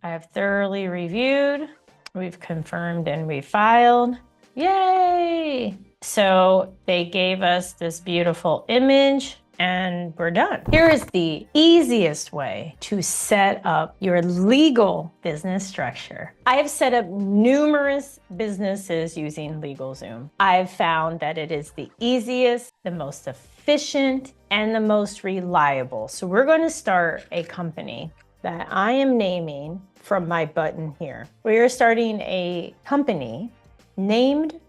I have thoroughly reviewed. We've confirmed and we filed. Yay! So they gave us this beautiful image and we're done. Here is the easiest way to set up your legal business structure. I have set up numerous businesses using LegalZoom. I've found that it is the easiest, the most efficient, and the most reliable. So we're going to start a company that I am naming from my button here. We are starting a company named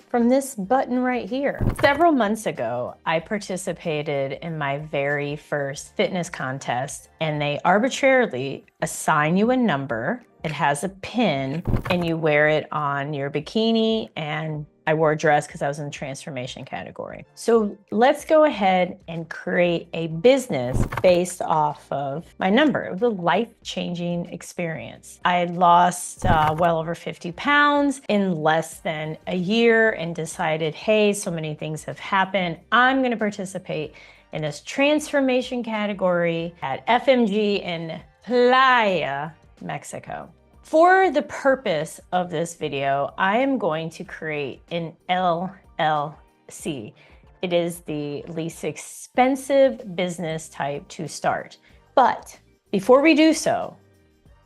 from this button right here. Several months ago, I participated in my very first fitness contest, and they arbitrarily assign you a number. It has a pin, and you wear it on your bikini, and I wore a dress because I was in the transformation category. So let's go ahead and create a business based off of my number. It was a life-changing experience. I had lost well over 50 pounds in less than a year and decided, hey, so many things have happened. I'm gonna participate in this transformation category at FMG in Playa, Mexico. For the purpose of this video, I am going to create an LLC. It is the least expensive business type to start. But before we do so,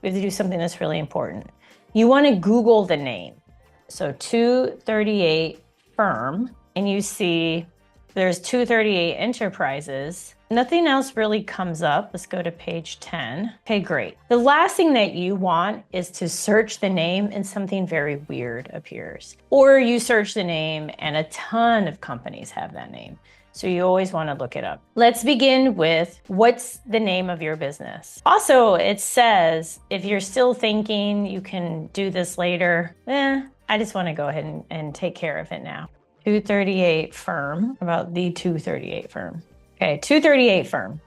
we have to do something that's really important. You want to Google the name. So 238 Firm, and you see there's 238 Enterprises. Nothing else really comes up. Let's go to page 10. Okay, great. The last thing that you want is to search the name and something very weird appears. Or you search the name and a ton of companies have that name. So you always want to look it up. Let's begin with what's the name of your business. Also, it says if you're still thinking you can do this later, I just want to go ahead and take care of it now. 238 Firm, about the 238 Firm. Okay, 238 Firm.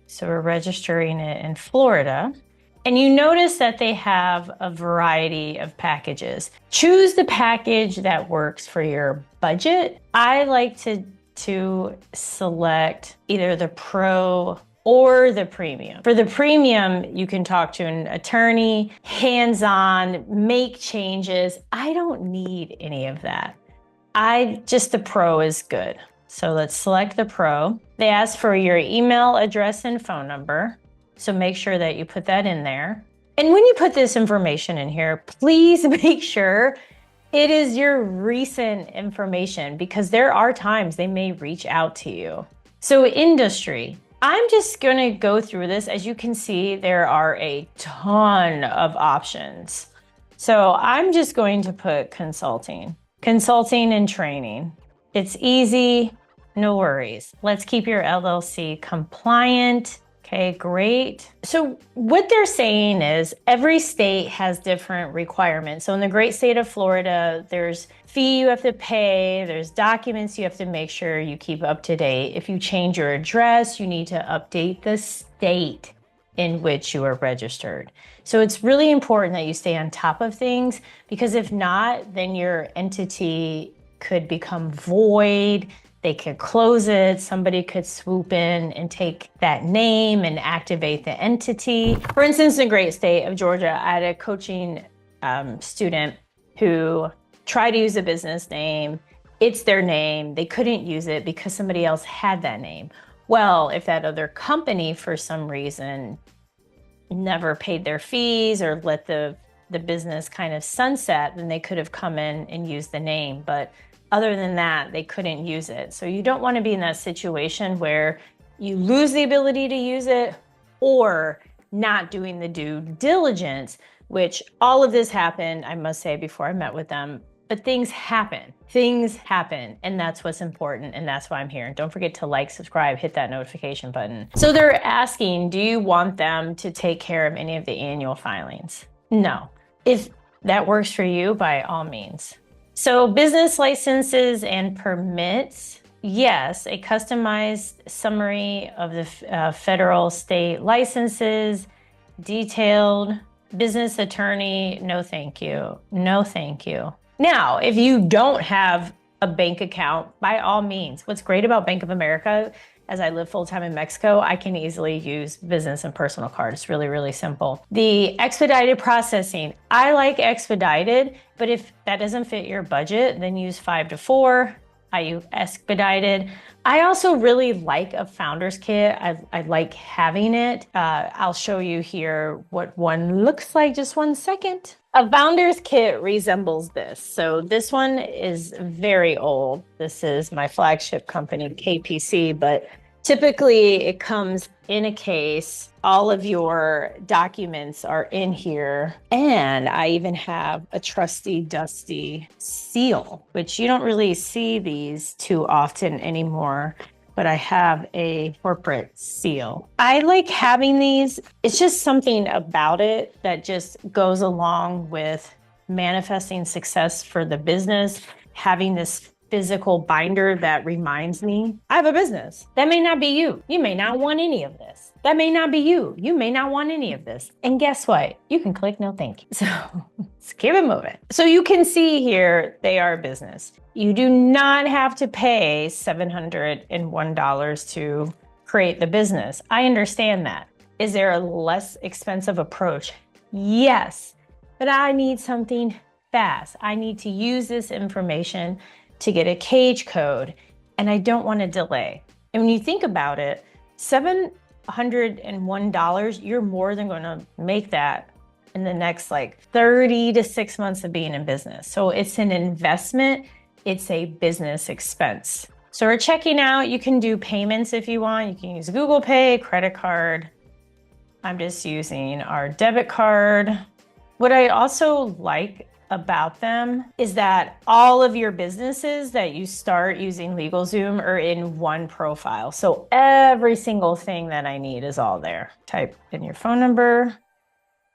So we're registering it in Florida. And you notice that they have a variety of packages. Choose the package that works for your budget. I like to select either the Pro or the Premium. For the Premium, you can talk to an attorney, hands-on, make changes. I don't need any of that. Just the Pro is good. So let's select the Pro. They ask for your email address and phone number. So make sure that you put that in there. And when you put this information in here, please make sure it is your recent information because there are times they may reach out to you. So industry, I'm just gonna go through this. As you can see, there are a ton of options. So I'm just going to put consulting and training. It's easy, no worries. Let's keep your LLC compliant. Okay, great. So what they're saying is every state has different requirements. So in the great state of Florida, there's fee you have to pay, there's documents you have to make sure you keep up to date. If you change your address, you need to update the state in which you are registered. So it's really important that you stay on top of things because if not, then your entity could become void. They could close it. Somebody could swoop in and take that name and activate the entity. For instance, in the great state of Georgia, I had a coaching student who tried to use a business name. It's their name. They couldn't use it because somebody else had that name. Well, if that other company, for some reason, never paid their fees or let the business kind of sunset, then they could have come in and used the name. But other than that, they couldn't use it. So you don't want to be in that situation where you lose the ability to use it or not doing the due diligence, which all of this happened, I must say, before I met with them. But things happen, and that's what's important, and that's why I'm here. And don't forget to like, subscribe, hit that notification button. So they're asking, do you want them to take care of any of the annual filings? No. If that works for you, by all means. So business licenses and permits, yes, a customized summary of the federal state licenses, detailed business attorney, no thank you, no thank you. Now, if you don't have a bank account, by all means, what's great about Bank of America, as I live full-time in Mexico, I can easily use business and personal card. It's really, really simple. The expedited processing, I like expedited, but if that doesn't fit your budget, then use 5 to 4. I use expedited. I also really like a founder's kit. I like having it. I'll show you here what one looks like, just 1 second. A founder's kit resembles this. So this one is very old. This is my flagship company, KPC, but typically it comes in a case. All of your documents are in here. And I even have a trusty, dusty seal, which you don't really see these too often anymore, but I have a corporate seal. I like having these. It's just something about it that just goes along with manifesting success for the business, having this physical binder that reminds me I have a business. That may not be you. You may not want any of this. That may not be you. You may not want any of this. And guess what? You can click no thank you. So let's keep it moving. So you can see here, they are a business. You do not have to pay $701 to create the business. I understand that. Is there a less expensive approach? Yes, but I need something fast. I need to use this information to get a cage code, and I don't want to delay. And when you think about it, $701, you're more than going to make that in the next like 30 to 6 months of being in business. So it's an investment, it's a business expense. So we're checking out, you can do payments if you want. You can use Google Pay, credit card. I'm just using our debit card. What I also like about them is that all of your businesses that you start using LegalZoom are in one profile. So every single thing that I need is all there. Type in your phone number.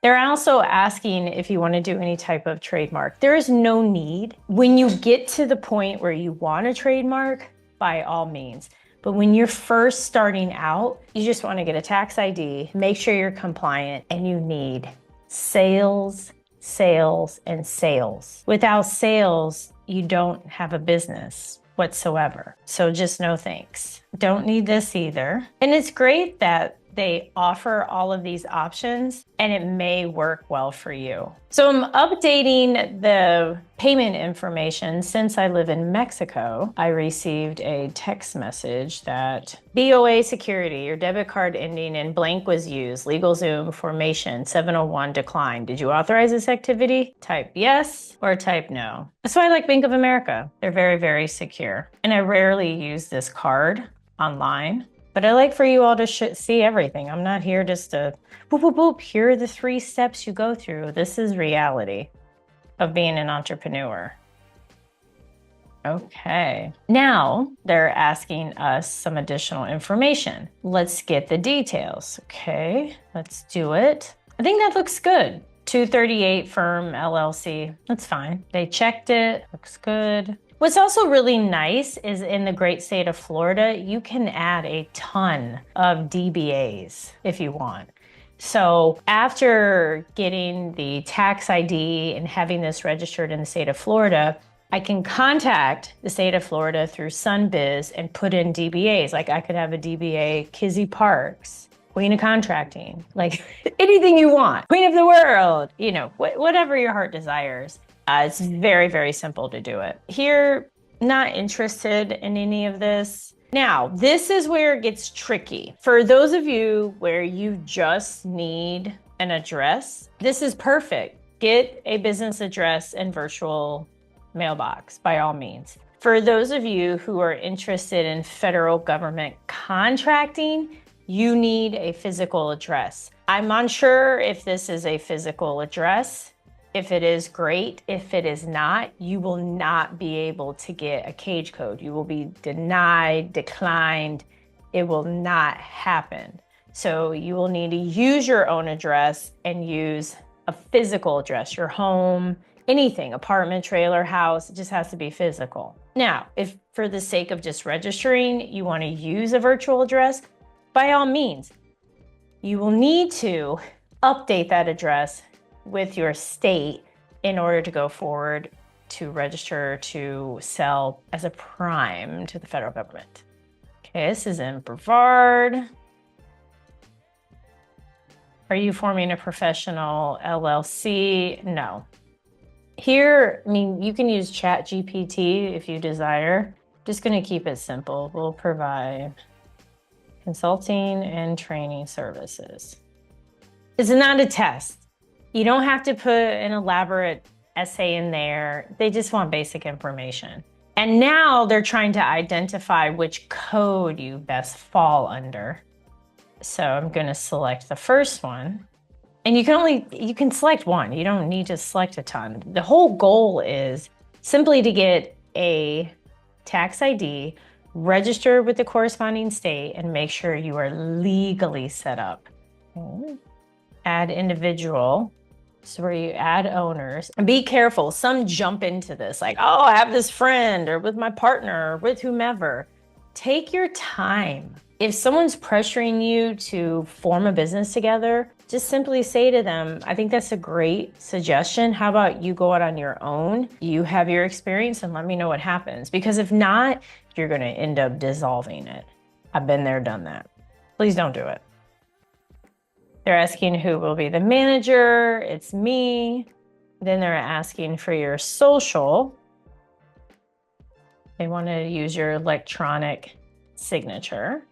They're also asking if you want to do any type of trademark. There is no need. When you get to the point where you want a trademark, by all means. But when you're first starting out, you just want to get a tax ID, make sure you're compliant, and you need sales, sales, and sales. Without sales, you don't have a business whatsoever. So just no thanks. Don't need this either. And it's great that they offer all of these options and it may work well for you. So I'm updating the payment information. Since I live in Mexico, I received a text message that BOA security, your debit card ending in blank was used. LegalZoom formation 701 declined. Did you authorize this activity? Type yes or type no. That's why I like Bank of America. They're very, very secure. And I rarely use this card online. But I like for you all to see everything. I'm not here just to boop, boop, boop. Here are the 3 steps you go through. This is reality of being an entrepreneur. Okay. Now they're asking us some additional information. Let's get the details. Okay, let's do it. I think that looks good. 238 firm LLC. That's fine. They checked it. Looks good. What's also really nice is in the great state of Florida, you can add a ton of DBAs if you want. So after getting the tax ID and having this registered in the state of Florida, I can contact the state of Florida through SunBiz and put in DBAs. Like I could have a DBA Kizzy Parks, Queen of Contracting, like anything you want, Queen of the World, you know, whatever your heart desires. It's very, very simple to do it. Here, not interested in any of this. Now, this is where it gets tricky. For those of you where you just need an address, this is perfect. Get a business address and virtual mailbox by all means. For those of you who are interested in federal government contracting, you need a physical address. I'm unsure if this is a physical address. If it is, great. If it is not, you will not be able to get a cage code. You will be denied, declined. It will not happen. So you will need to use your own address and use a physical address, your home, anything, apartment, trailer, house, it just has to be physical. Now, if for the sake of just registering, you want to use a virtual address, by all means, you will need to update that address with your state in order to go forward to register to sell as a prime to the federal government. Okay, this is in Brevard. Are you forming a professional LLC? No. Here, I mean, you can use ChatGPT if you desire. Just going to keep it simple. We'll provide consulting and training services. It's not a test. You don't have to put an elaborate essay in there. They just want basic information. And now they're trying to identify which code you best fall under. So I'm going to select the first one. And you can select one. You don't need to select a ton. The whole goal is simply to get a tax ID, register with the corresponding state, and make sure you are legally set up. Add individual. So where you add owners. And be careful. Some jump into this like, oh, I have this friend or with my partner or with whomever. Take your time. If someone's pressuring you to form a business together, just simply say to them, I think that's a great suggestion. How about you go out on your own? You have your experience and let me know what happens. Because if not, you're going to end up dissolving it. I've been there, done that. Please don't do it. They're asking who will be the manager. It's me. Then they're asking for your social. They want to use your electronic signature.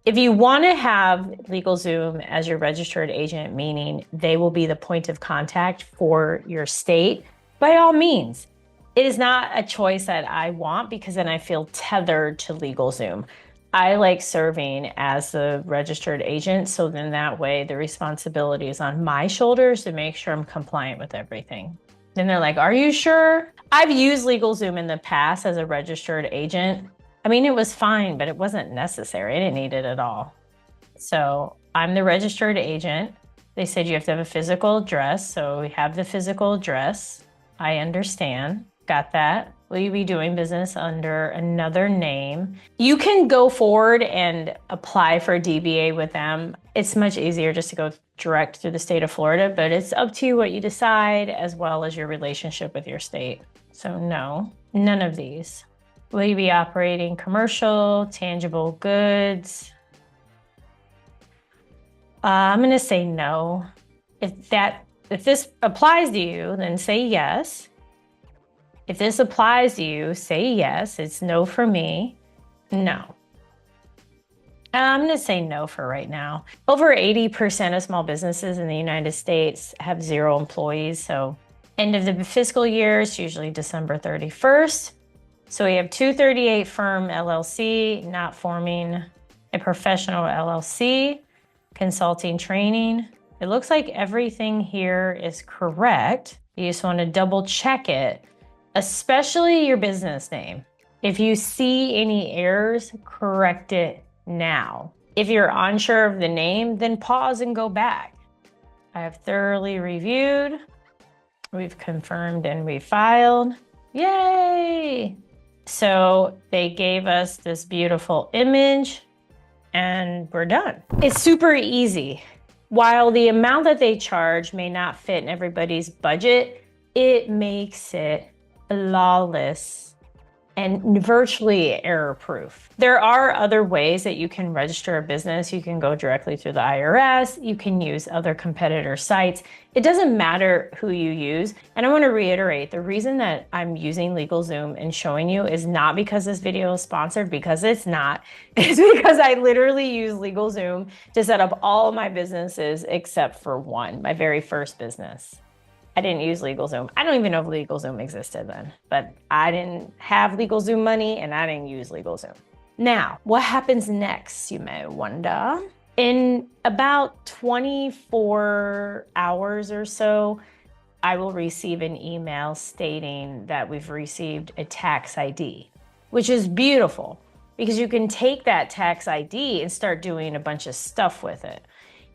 If you want to have LegalZoom as your registered agent, meaning they will be the point of contact for your state, by all means. It is not a choice that I want because then I feel tethered to LegalZoom. I like serving as the registered agent, so then that way the responsibility is on my shoulders to make sure I'm compliant with everything. Then they're like, are you sure? I've used LegalZoom in the past as a registered agent. I mean, it was fine, but it wasn't necessary. I didn't need it at all. So I'm the registered agent. They said you have to have a physical address. So we have the physical address. I understand. Got that. Will you be doing business under another name? You can go forward and apply for a DBA with them. It's much easier just to go direct through the state of Florida, but it's up to you what you decide as well as your relationship with your state. So no, none of these. Will you be operating commercial, tangible goods? I'm gonna say no. If this applies to you, then say yes. If this applies to you, say yes. It's no for me. No. I'm gonna say no for right now. Over 80% of small businesses in the United States have 0 employees. So end of the fiscal year is usually December 31st. So we have 238 firm LLC, not forming a professional LLC, consulting training. It looks like everything here is correct. You just want to double check it, especially your business name. If you see any errors, correct it now. If you're unsure of the name, then pause and go back. I have thoroughly reviewed. We've confirmed and we filed. Yay! So they gave us this beautiful image and we're done. It's super easy. While the amount that they charge may not fit in everybody's budget, it makes it flawless and virtually error-proof. There are other ways that you can register a business. You can go directly through the IRS. You can use other competitor sites. It doesn't matter who you use. And I want to reiterate, the reason that I'm using LegalZoom and showing you is not because this video is sponsored, because it's not. It's because I literally use LegalZoom to set up all of my businesses except for one, my very first business. I didn't use LegalZoom. I don't even know if LegalZoom existed then, but I didn't have LegalZoom money and I didn't use LegalZoom. Now, what happens next, you may wonder? In about 24 hours or so, I will receive an email stating that we've received a tax ID, which is beautiful because you can take that tax ID and start doing a bunch of stuff with it.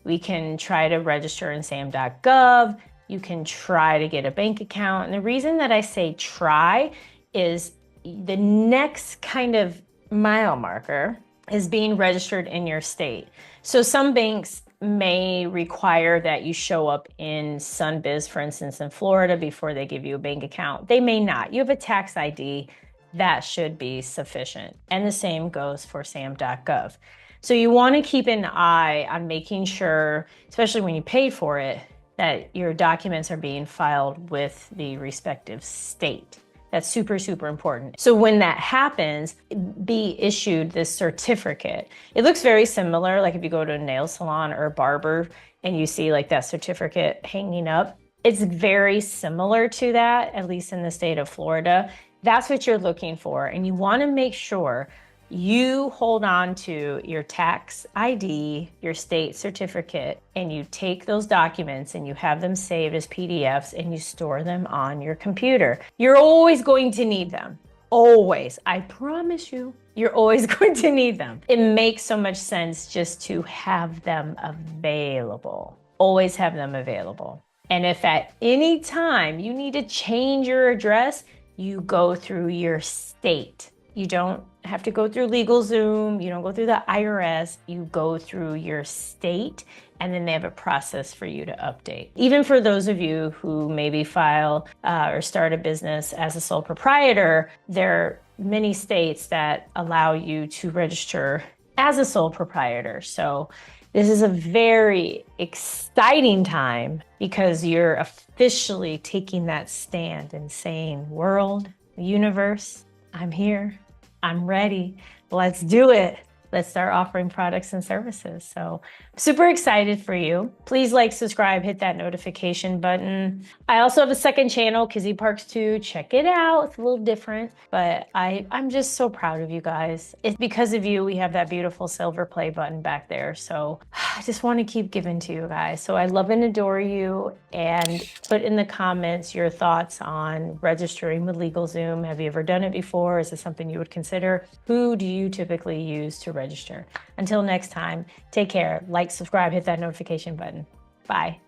We can try to register in Sam.Gov. You can try to get a bank account. And the reason that I say try is the next kind of mile marker is being registered in your state. So some banks may require that you show up in SunBiz, for instance, in Florida before they give you a bank account. They may not. You have a tax ID. that should be sufficient. And the same goes for Sam.Gov. So you want to keep an eye on making sure, especially when you pay for it, that your documents are being filed with the respective state. That's super, super important. So when that happens, be issued this certificate. It looks very similar, like if you go to a nail salon or a barber and you see like that certificate hanging up. It's very similar to that, at least in the state of Florida. That's what you're looking for. And you want to make sure you hold on to your tax ID, your state certificate, and you take those documents and you have them saved as PDFs and you store them on your computer. You're always going to need them. Always. I promise you, you're always going to need them. It makes so much sense just to have them available. Always have them available. And if at any time you need to change your address, you go through your state. You don't have to go through LegalZoom. You don't go through the IRS. You go through your state, and then they have a process for you to update. Even for those of you who maybe file or start a business as a sole proprietor, there are many states that allow you to register as a sole proprietor. So this is a very exciting time because you're officially taking that stand and saying, world, universe, I'm here. I'm ready. Let's do it. Let's start offering products and services. So super excited for you. Please like, subscribe, hit that notification button. I also have a second channel, Kizzy Parks 2. Check it out. It's a little different, but I'm just so proud of you guys. It's because of you we have that beautiful silver play button back there. So I just want to keep giving to you guys. So I love and adore you, and put in the comments your thoughts on registering with LegalZoom. Have you ever done it before? Is this something you would consider? Who do you typically use to register? Until next time, take care. Like, subscribe, hit that notification button. Bye.